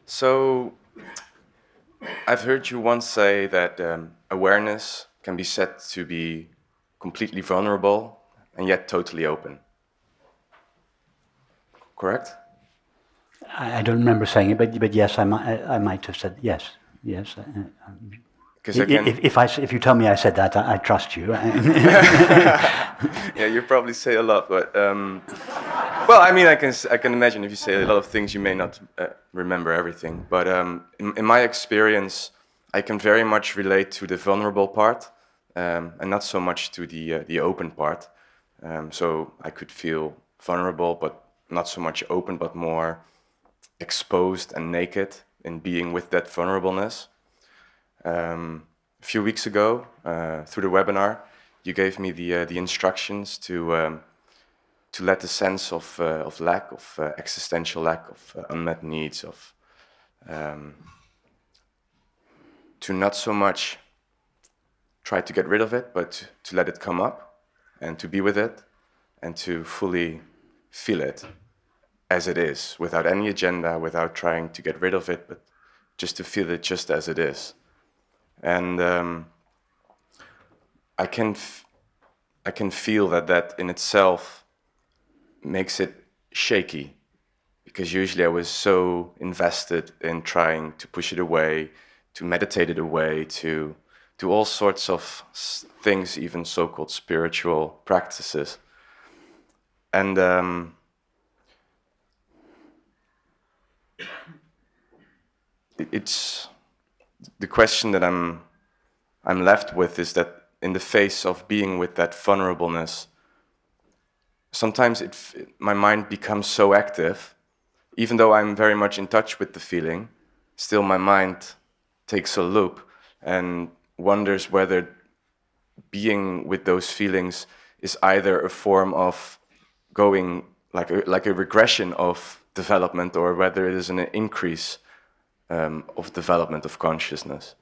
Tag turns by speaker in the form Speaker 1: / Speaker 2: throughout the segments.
Speaker 1: So, I've heard you once say that awareness can be said to be completely vulnerable and yet totally open. Correct?
Speaker 2: I don't remember saying it, but yes, I might have said yes. Yes.
Speaker 1: Because I can.
Speaker 2: If you tell me I said that, I trust you.
Speaker 1: Yeah, you probably say a lot, but well, I mean, I can imagine if you say a lot of things, you may not remember everything. But in my experience, I can very much relate to the vulnerable part, and not so much to the open part. So I could feel vulnerable, but not so much open, but more exposed and naked in being with that vulnerableness. A few weeks ago, through the webinar, you gave me the instructions to let the sense of lack, of existential lack, of unmet needs, of to not so much try to get rid of it, but to let it come up and to be with it and to fully feel it as it is, without any agenda, without trying to get rid of it, but just to feel it just as it is. And I can feel that in itself makes it shaky, because usually I was so invested in trying to push it away, to meditate it away, to do all sorts of things, even so-called spiritual practices. And it's the question that I'm left with is that in the face of being with that vulnerableness, sometimes my mind becomes so active, even though I'm very much in touch with the feeling, still my mind takes a loop and wonders whether being with those feelings is either a form of going like a regression of development, or whether it is an increase of development of consciousness.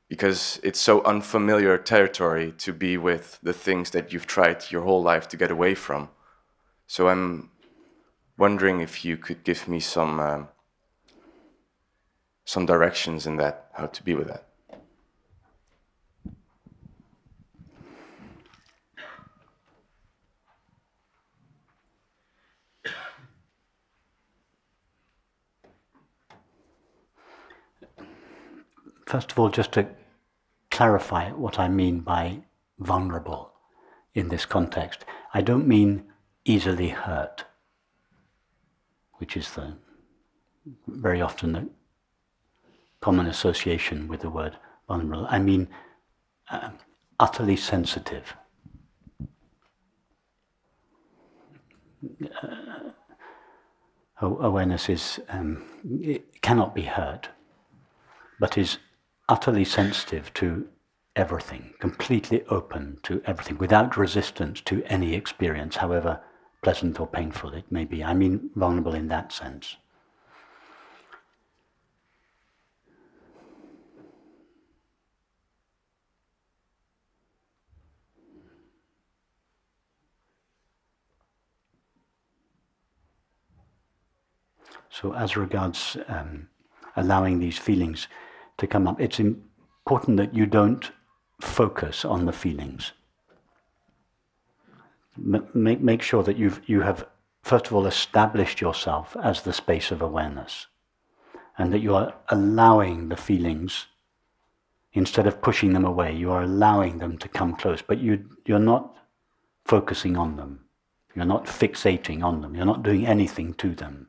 Speaker 1: Because it's so unfamiliar territory to be with the things that you've tried your whole life to get away from. So I'm wondering if you could give me some directions in that, how to be with that.
Speaker 2: First of all, just to clarify what I mean by vulnerable in this context, I don't mean easily hurt, which is very often the common association with the word vulnerable. I mean utterly sensitive. Awareness it cannot be hurt, but is utterly sensitive to everything, completely open to everything, without resistance to any experience, however pleasant or painful it may be. I mean vulnerable in that sense. So as regards allowing these feelings to come up, it's important that you don't focus on the feelings. Make sure that you have, first of all, established yourself as the space of awareness, and that you are allowing the feelings, instead of pushing them away, you are allowing them to come close, but you're not focusing on them. You're not fixating on them. You're not doing anything to them.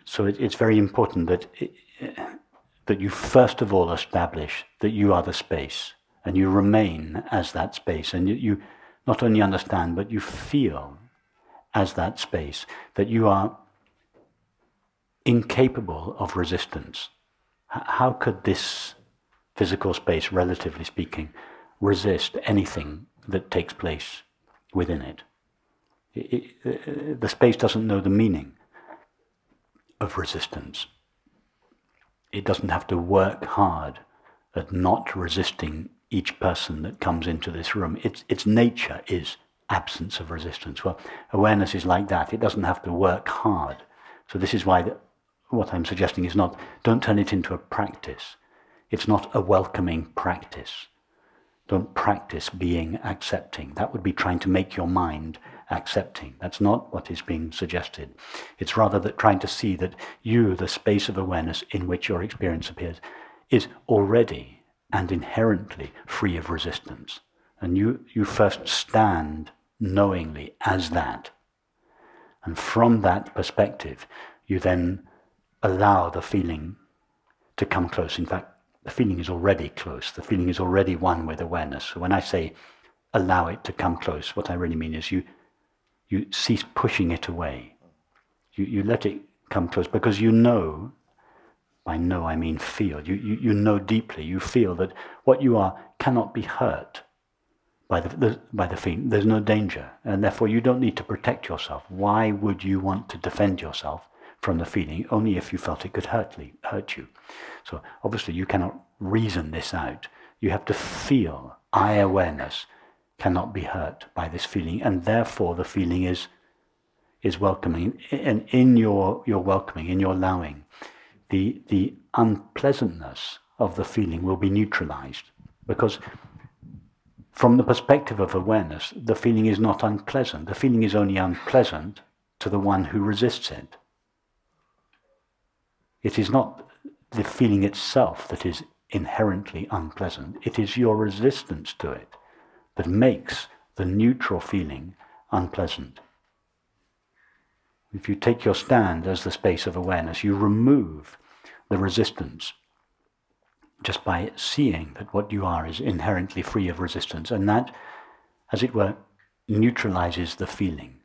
Speaker 2: So it's very important that you first of all establish that you are the space, and you remain as that space, and you not only understand, but you feel as that space, that you are incapable of resistance. How could this physical space, relatively speaking, resist anything that takes place within it? The space doesn't know the meaning of resistance. It doesn't have to work hard at not resisting each person that comes into this room. Its nature is absence of resistance. Well, awareness is like that. It doesn't have to work hard So this is why what I'm suggesting is not, don't turn it into a practice. It's not a welcoming practice. Don't practice being accepting. That would be trying to make your mind accepting. That's not what is being suggested. It's rather that trying to see that you, the space of awareness in which your experience appears, is already and inherently free of resistance. And you first stand knowingly as that. And from that perspective, you then allow the feeling to come close. In fact, the feeling is already close. The feeling is already one with awareness. So when I say allow it to come close, what I really mean is you cease pushing it away. You let it come close because you know, by know I mean feel, you know deeply, you feel that what you are cannot be hurt by the feeling. There's no danger, and therefore you don't need to protect yourself. Why would you want to defend yourself from the feeling? Only if you felt it could hurt you. So obviously you cannot reason this out. You have to feel. I, awareness, cannot be hurt by this feeling, and therefore the feeling is welcoming. And in your welcoming, in your allowing, the unpleasantness of the feeling will be neutralized, because from the perspective of awareness, the feeling is not unpleasant. The feeling is only unpleasant to the one who resists it. It is not the feeling itself that is inherently unpleasant. It is your resistance to it that makes the neutral feeling unpleasant. If you take your stand as the space of awareness, you remove the resistance just by seeing that what you are is inherently free of resistance, and that, as it were, neutralizes the feeling.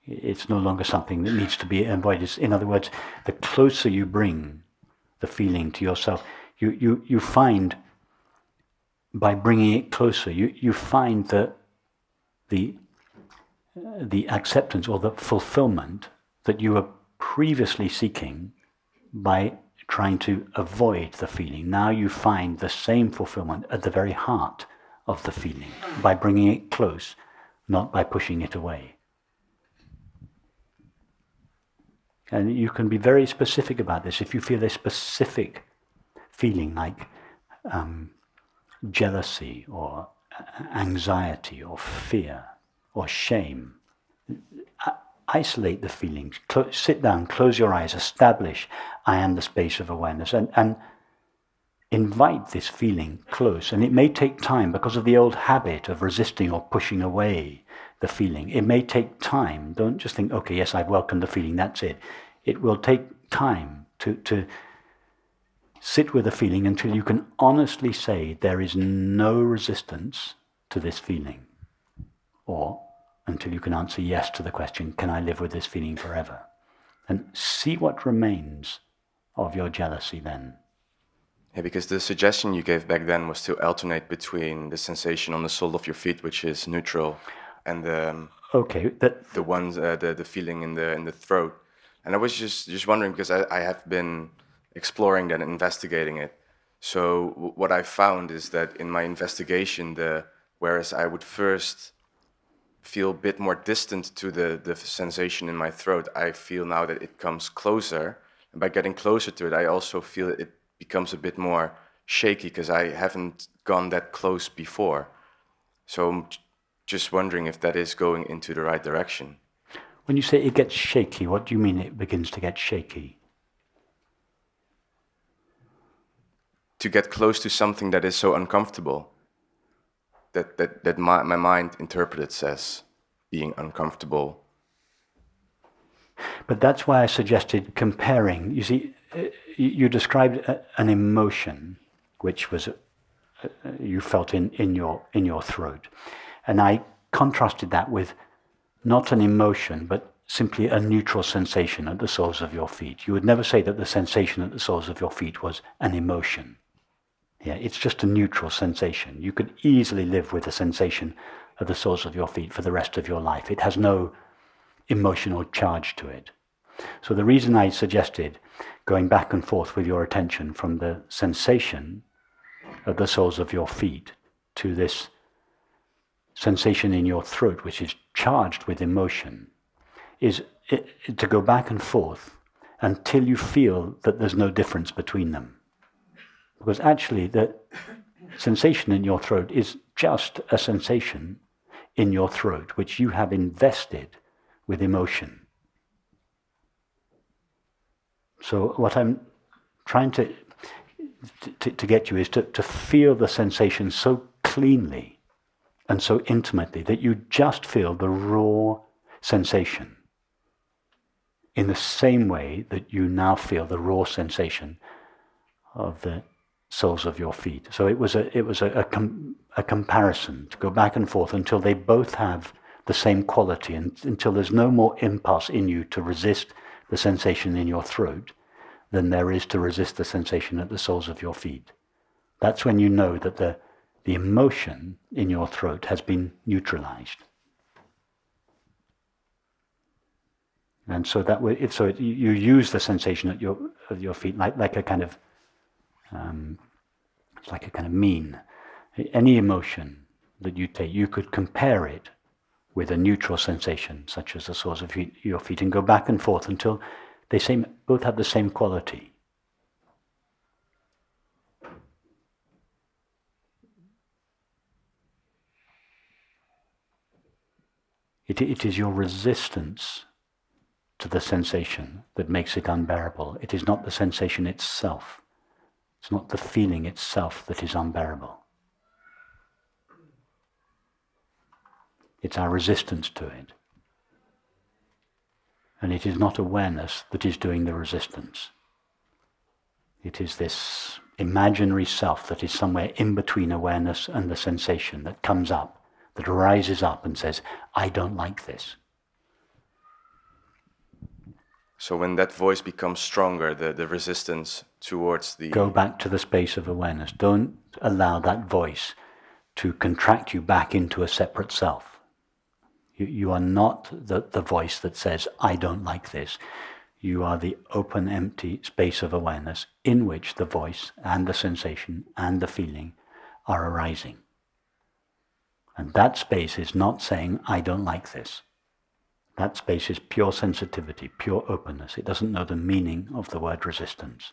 Speaker 2: It's no longer something that needs to be avoided. In other words, the closer you bring the feeling to yourself, you find, by bringing it closer, you find that the acceptance or the fulfillment that you were previously seeking by trying to avoid the feeling. Now you find the same fulfillment at the very heart of the feeling by bringing it close, not by pushing it away. And you can be very specific about this. If you feel a specific feeling like jealousy or anxiety or fear or shame, isolate the feelings, sit down, close your eyes, establish I am the space of awareness, and invite this feeling close. And it may take time because of the old habit of resisting or pushing away the feeling. It may take time. Don't just think, okay, yes, I've welcomed the feeling, that's it. It will take time to sit with the feeling until you can honestly say there is no resistance to this feeling, or until you can answer yes to the question, can I live with this feeling forever? And see what remains of your jealousy then.
Speaker 1: Yeah, because the suggestion you gave back then was to alternate between the sensation on the sole of your feet, which is neutral, and the feeling in the throat. And I was just wondering, because I have been exploring that and investigating it. So what I found is that in my investigation, whereas I would first feel a bit more distant to the sensation in my throat, I feel now that it comes closer. And by getting closer to it, I also feel it becomes a bit more shaky, because I haven't gone that close before. So I'm just wondering if that is going into the right direction.
Speaker 2: When you say it gets shaky, what do you mean it begins to get shaky?
Speaker 1: To get close to something that is so uncomfortable, that my mind interprets as being uncomfortable.
Speaker 2: But that's why I suggested comparing. You see, you described an emotion which was you felt in your throat, and I contrasted that with not an emotion, but simply a neutral sensation at the soles of your feet. You would never say that the sensation at the soles of your feet was an emotion. Yeah, it's just a neutral sensation. You could easily live with the sensation at the soles of your feet for the rest of your life. It has no emotional charge to it. So the reason I suggested going back and forth with your attention from the sensation at the soles of your feet to this sensation in your throat, which is charged with emotion, is to go back and forth until you feel that there's no difference between them. Because actually the sensation in your throat is just a sensation in your throat which you have invested with emotion. So what I'm trying to get you is to feel the sensation so cleanly and so intimately that you just feel the raw sensation in the same way that you now feel the raw sensation of the soles of your feet. So it was a comparison to go back and forth until they both have the same quality, and until there's no more impulse in you to resist the sensation in your throat than there is to resist the sensation at the soles of your feet. That's when you know that the emotion in your throat has been neutralized. And so that way, you use the sensation at your feet like a kind of it's like a kind of mean. Any emotion that you take, you could compare it with a neutral sensation, such as the soles of your feet, and go back and forth until they both have the same quality. It is your resistance to the sensation that makes it unbearable. It is not the sensation itself. It's not the feeling itself that is unbearable. It's our resistance to it. And it is not awareness that is doing the resistance. It is this imaginary self that is somewhere in between awareness and the sensation that comes up, that rises up and says, I don't like this.
Speaker 1: So when that voice becomes stronger, the resistance towards the...
Speaker 2: Go back to the space of awareness. Don't allow that voice to contract you back into a separate self. You are not the voice that says, I don't like this. You are the open, empty space of awareness in which the voice and the sensation and the feeling are arising. And that space is not saying, I don't like this. That space is pure sensitivity, pure openness. It doesn't know the meaning of the word resistance.